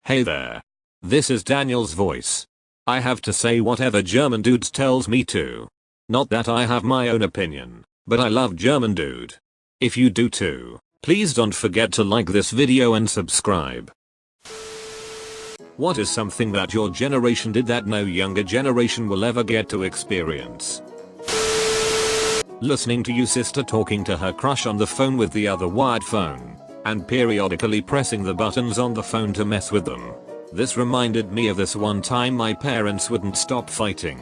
Hey there. This is Daniel's voice. I have to say whatever GermanDude tells me to. Not that I have my own opinion, but I love GermanDude. If you do too, please don't forget to like this video and subscribe. What is something that your generation did that no younger generation will ever get to experience? Listening to your sister talking to her crush on the phone with the other wired phone, and periodically pressing the buttons on the phone to mess with them. This reminded me of this one time my parents wouldn't stop fighting.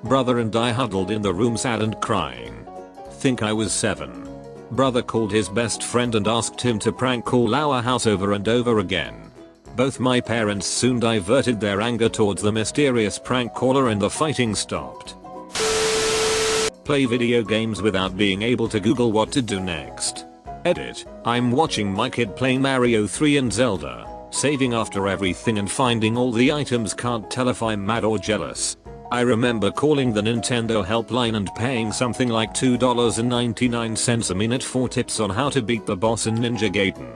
Brother and I huddled in the room sad and crying. Think I was 7. Brother called his best friend and asked him to prank call our house over and over again. Both my parents soon diverted their anger towards the mysterious prank caller and the fighting stopped. Play video games without being able to Google what to do next. Edit. I'm watching my kid play Mario 3 and Zelda, saving after everything and finding all the items, can't tell if I'm mad or jealous. I remember calling the Nintendo helpline and paying something like $2.99 a minute for tips on how to beat the boss in Ninja Gaiden.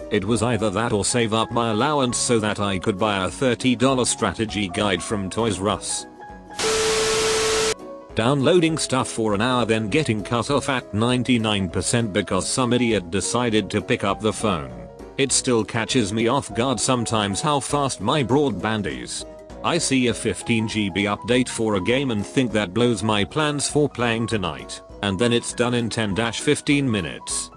It was either that or save up my allowance so that I could buy a $30 strategy guide from Toys R Us. Downloading stuff for an hour then getting cut off at 99% because some idiot decided to pick up the phone. It still catches me off guard sometimes how fast my broadband is. I see a 15 GB update for a game and think that blows my plans for playing tonight, and then it's done in 10-15 minutes.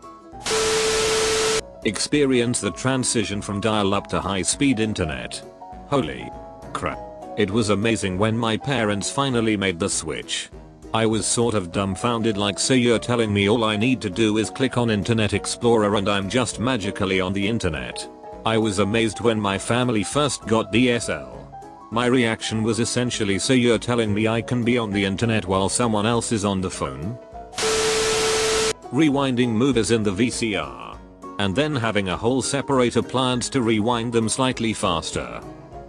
Experience the transition from dial-up to high-speed internet. Holy crap. It was amazing when my parents finally made the switch. I was sort of dumbfounded, like, so you're telling me all I need to do is click on Internet Explorer and I'm just magically on the internet? I was amazed when my family first got DSL. My reaction was essentially, so you're telling me I can be on the internet while someone else is on the phone? Rewinding movies in the VCR. And then having a whole separate appliance to rewind them slightly faster.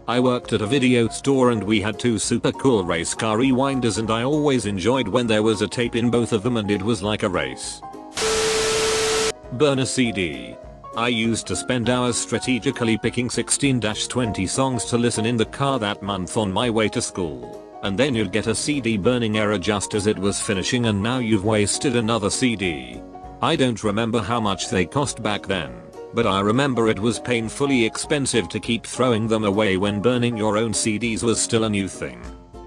I worked at a video store and we had 2 super cool race car rewinders and I always enjoyed when there was a tape in both of them and it was like a race. Burn a CD. I used to spend hours strategically picking 16-20 songs to listen in the car that month on my way to school. And then you'd get a CD burning error just as it was finishing and now you've wasted another CD. I don't remember how much they cost back then, but I remember it was painfully expensive to keep throwing them away when burning your own CDs was still a new thing.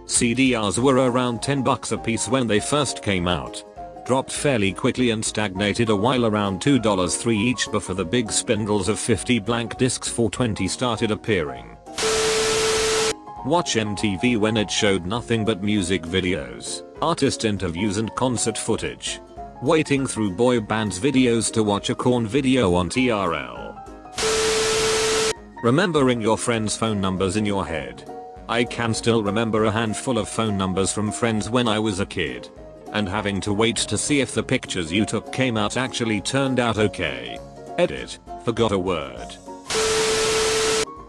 CDRs were around $10 a piece when they first came out. Dropped fairly quickly and stagnated a while around $2.03 each before the big spindles of 50 blank discs for $20 started appearing. Watch MTV when it showed nothing but music videos, artist interviews and concert footage. Waiting through boy bands videos to watch a Korn video on TRL. Remembering your friends' phone numbers in your head. I can still remember a handful of phone numbers from friends when I was a kid. And having to wait to see if the pictures you took came out actually turned out okay. Edit. Forgot a word.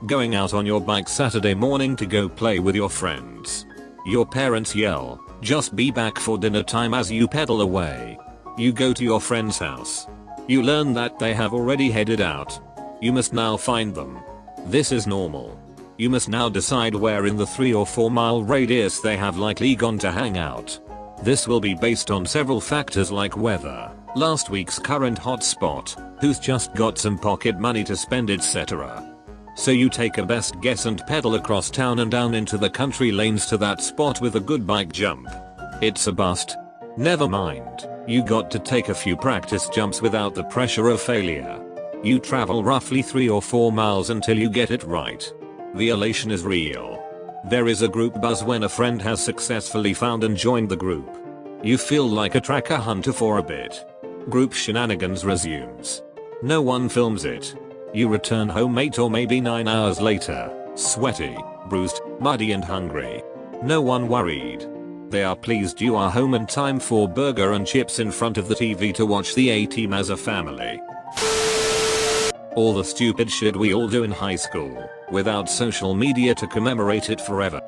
Going out on your bike Saturday morning to go play with your friends. Your parents yell, "Just be back for dinner time," as you pedal away. You go to your friend's house. You learn that they have already headed out. You must now find them. This is normal. You must now decide where in the 3 or 4 mile radius they have likely gone to hang out. This will be based on several factors like weather, last week's current hotspot, who's just got some pocket money to spend, etc. So you take a best guess and pedal across town and down into the country lanes to that spot with a good bike jump. It's a bust. Never mind. You got to take a few practice jumps without the pressure of failure. You travel roughly 3 or 4 miles until you get it right. The elation is real. There is a group buzz when a friend has successfully found and joined the group. You feel like a tracker hunter for a bit. Group shenanigans resumes. No one films it. You return home 8 or maybe 9 hours later, sweaty, bruised, muddy and hungry. No one worried. They are pleased you are home and time for burger and chips in front of the TV to watch the A-Team as a family. All the stupid shit we all do in high school, without social media to commemorate it forever.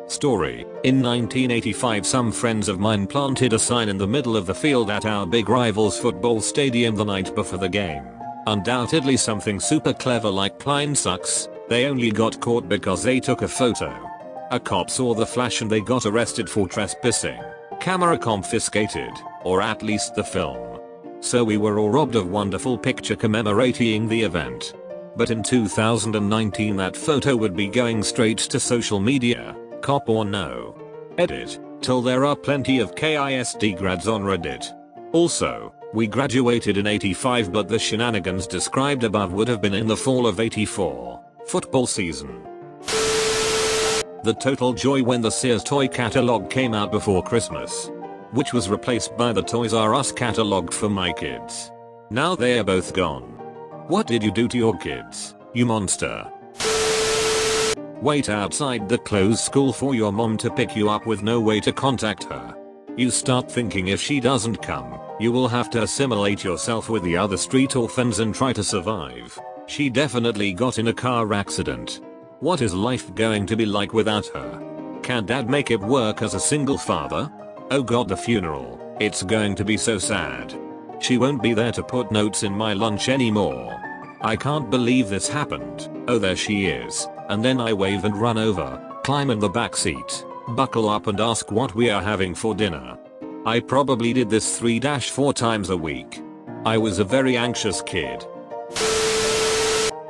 Story. In 1985 some friends of mine planted a sign in the middle of the field at our big rivals football stadium the night before the game. Undoubtedly something super clever like "Klein sucks," They only got caught because they took a photo. A cop saw the flash and they got arrested for trespassing. Camera confiscated, or at least the film. So we were all robbed of wonderful picture commemorating the event. But in 2019 that photo would be going straight to social media, cop or no. Edit, till there are plenty of KISD grads on Reddit. Also, we graduated in 85 but the shenanigans described above would have been in the fall of 84, football season. The total joy when the Sears toy catalog came out before Christmas. Which was replaced by the Toys R Us catalog for my kids. Now they are both gone. What did you do to your kids, you monster? Wait outside the closed school for your mom to pick you up with no way to contact her. You start thinking if she doesn't come, you will have to assimilate yourself with the other street orphans and try to survive. She definitely got in a car accident. What is life going to be like without her? Can dad make it work as a single father? Oh god, the funeral, it's going to be so sad. She won't be there to put notes in my lunch anymore. I can't believe this happened. Oh, there she is. And then I wave and run over, climb in the back seat, buckle up and ask what we are having for dinner. I probably did this 3-4 times a week. I was a very anxious kid.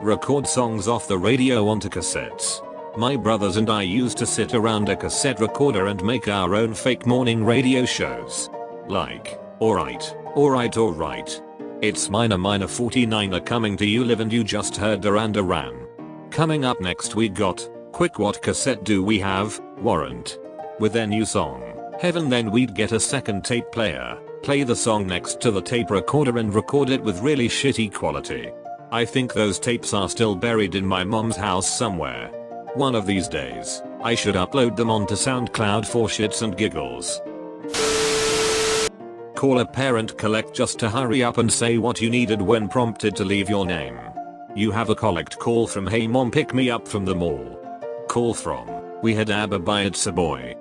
Record songs off the radio onto cassettes. My brothers and I used to sit around a cassette recorder and make our own fake morning radio shows. Like, alright, it's minor 49 are coming to you live and you just heard Duran Duran. Coming up next we got, quick what cassette do we have, Warrant. With their new song, Heaven, then we'd get a second tape player, play the song next to the tape recorder and record it with really shitty quality. I think those tapes are still buried in my mom's house somewhere. One of these days, I should upload them onto SoundCloud for shits and giggles. Call a parent collect just to hurry up and say what you needed when prompted to leave your name. You have a collect call from hey mom pick me up from the mall. Call from we had Abba by it's a boy.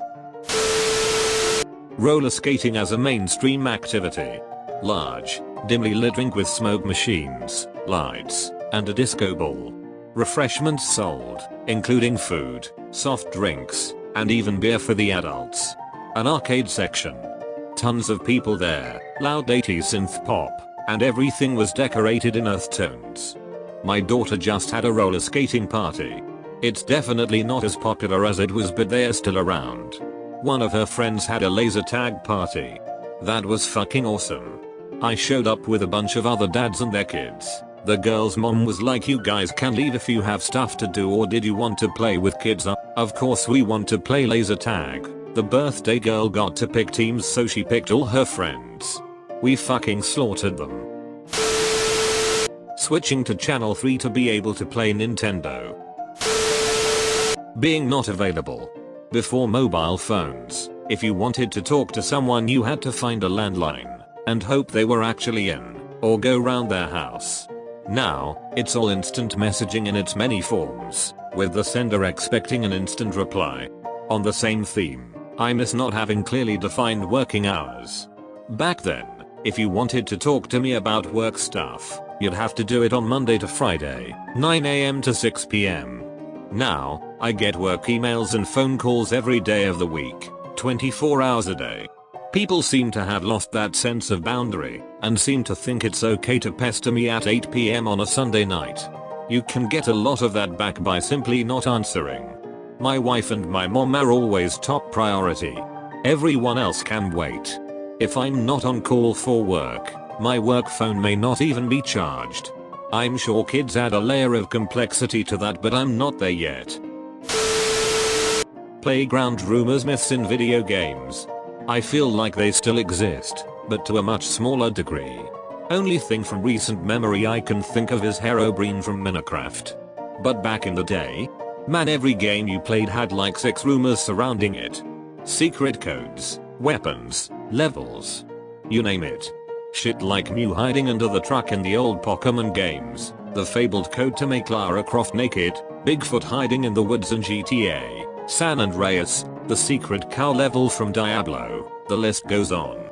Roller skating as a mainstream activity. Large, dimly lit rink with smoke machines, lights, and a disco ball. Refreshments sold, including food, soft drinks, and even beer for the adults. An arcade section. Tons of people there, loud 80s synth pop, and everything was decorated in earth tones. My daughter just had a roller skating party. It's definitely not as popular as it was, but they're still around. One of her friends had a laser tag party. That was fucking awesome. I showed up with a bunch of other dads and their kids. The girl's mom was like, you guys can leave if you have stuff to do, or did you want to play with kids? Of course we want to play laser tag. The birthday girl got to pick teams, so she picked all her friends. We fucking slaughtered them. Switching to channel 3 to be able to play Nintendo. Being not available. Before mobile phones, if you wanted to talk to someone you had to find a landline and hope they were actually in, or go round their house. Now, it's all instant messaging in its many forms, with the sender expecting an instant reply. On the same theme, I miss not having clearly defined working hours. Back then, if you wanted to talk to me about work stuff, you'd have to do it on Monday to Friday, 9 AM to 6 PM. Now, I get work emails and phone calls every day of the week, 24 hours a day. People seem to have lost that sense of boundary, and seem to think it's okay to pester me at 8 PM on a Sunday night. You can get a lot of that back by simply not answering. My wife and my mom are always top priority. Everyone else can wait. If I'm not on call for work, my work phone may not even be charged. I'm sure kids add a layer of complexity to that, but I'm not there yet. Playground rumors, myths in video games. I feel like they still exist, but to a much smaller degree. Only thing from recent memory I can think of is Herobrine from Minecraft. But back in the day, man, every game you played had like 6 rumors surrounding it. Secret codes, weapons, levels. You name it. Shit like Mew hiding under the truck in the old Pokemon games, the fabled code to make Lara Croft naked, Bigfoot hiding in the woods in GTA, San Andreas, the secret cow level from Diablo, the list goes on.